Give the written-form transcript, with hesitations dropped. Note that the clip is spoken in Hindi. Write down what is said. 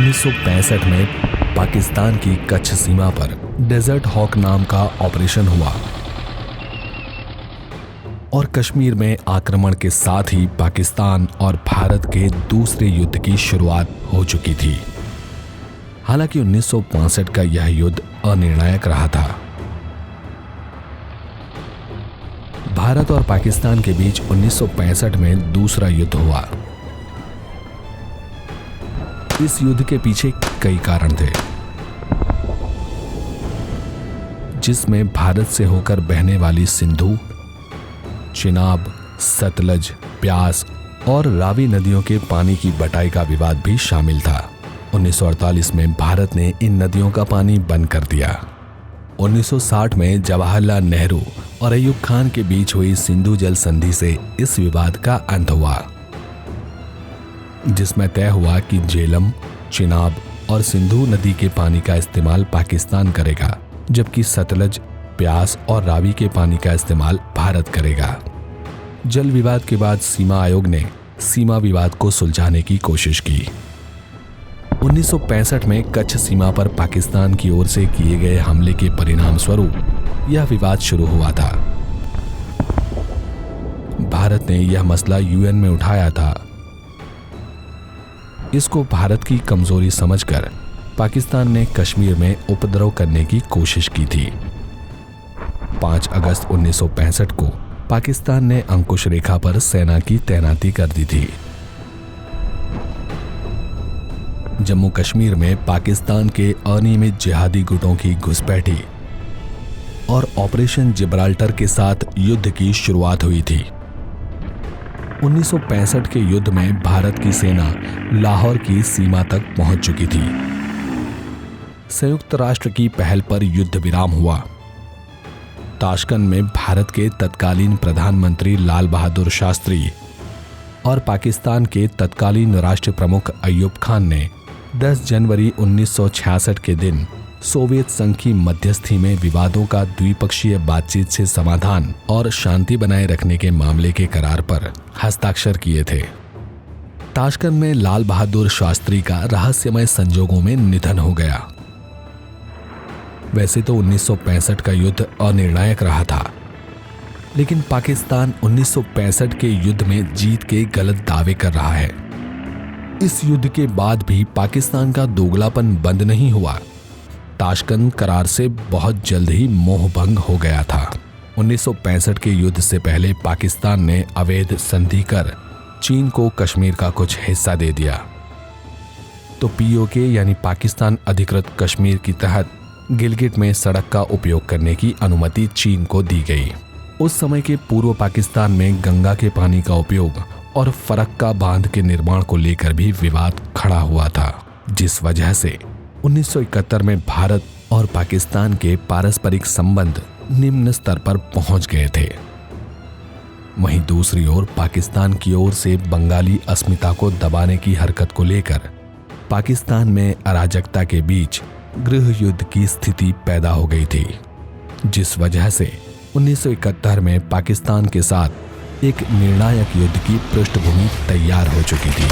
1965 में पाकिस्तान की कच्छ सीमा पर डेजर्ट हॉक नाम का ऑपरेशन हुआ और कश्मीर में आक्रमण के साथ ही पाकिस्तान और भारत के दूसरे युद्ध की शुरुआत हो चुकी थी। हालांकि 1965 का यह युद्ध अनिर्णायक रहा था। भारत और पाकिस्तान के बीच 1965 में दूसरा युद्ध हुआ। इस युद्ध के पीछे कई कारण थे, जिसमें भारत से होकर बहने वाली सिंधु, चिनाब, सतलज, ब्यास और रावी नदियों के पानी की बटाई का विवाद भी शामिल था। 1948 में भारत ने इन नदियों का पानी बंद कर दिया। 1960 में जवाहरलाल नेहरू और अयूब खान के बीच हुई सिंधु जल संधि से इस विवाद का अंत हुआ, जिसमें तय हुआ कि झेलम, चिनाब और सिंधु नदी के पानी का इस्तेमाल पाकिस्तान करेगा, जबकि सतलज, ब्यास और रावी के पानी का इस्तेमाल भारत करेगा। जल विवाद के बाद सीमा आयोग ने सीमा विवाद को सुलझाने की कोशिश की। 1965 में कच्छ सीमा पर पाकिस्तान की ओर से किए गए हमले के परिणाम स्वरूप यह विवाद शुरू हुआ था। भारत ने यह मसला यूएन में उठाया था। इसको भारत की कमजोरी समझकर पाकिस्तान ने कश्मीर में उपद्रव करने की कोशिश की थी। 5 अगस्त 1965 को पाकिस्तान ने अंकुश रेखा पर सेना की तैनाती कर दी थी। जम्मू कश्मीर में पाकिस्तान के अनियमित जिहादी गुटों की घुसपैठी और ऑपरेशन जिब्राल्टर के साथ युद्ध की शुरुआत हुई थी। 1965 के युद्ध में भारत की सेना लाहौर की सीमा तक पहुंच चुकी थी। संयुक्त राष्ट्र की पहल पर युद्ध विराम हुआ। ताशकंद में भारत के तत्कालीन प्रधानमंत्री लाल बहादुर शास्त्री और पाकिस्तान के तत्कालीन राष्ट्र प्रमुख अयूब खान ने 10 जनवरी 1966 के दिन सोवियत संघ की मध्यस्थी में विवादों का द्विपक्षीय बातचीत से समाधान और शांति बनाए रखने के मामले के करार पर हस्ताक्षर किए थे। ताशकंद में लाल बहादुर शास्त्री का रहस्यमय संजोगों में निधन हो गया। वैसे तो 1965 का युद्ध अनिर्णायक रहा था, लेकिन पाकिस्तान 1965 के युद्ध में जीत के गलत दावे कर रहा है। इस युद्ध के बाद भी पाकिस्तान का दोगलापन बंद नहीं हुआ। ताशकंद करार से बहुत जल्द ही मोहभंग हो गया था। 1965 के युद्ध से पहले पाकिस्तान ने अवैध संधि कर चीन को कश्मीर का कुछ हिस्सा दे दिया, तो पीओके यानी पाकिस्तान अधिकृत कश्मीर की तहत गिलगिट में सड़क का उपयोग करने की अनुमति चीन को दी गई। उस समय के पूर्व पाकिस्तान में गंगा के पानी का उपयोग और फरक्का बांध के निर्माण को लेकर भी विवाद खड़ा हुआ था, जिस वजह से 1971 में भारत और पाकिस्तान के पारस्परिक संबंध निम्न स्तर पर पहुंच गए थे। वहीं दूसरी ओर पाकिस्तान की ओर से बंगाली अस्मिता को दबाने की हरकत को लेकर पाकिस्तान में अराजकता के बीच गृह युद्ध की स्थिति पैदा हो गई थी, जिस वजह से 1971 में पाकिस्तान के साथ एक निर्णायक युद्ध की पृष्ठभूमि तैयार हो चुकी थी।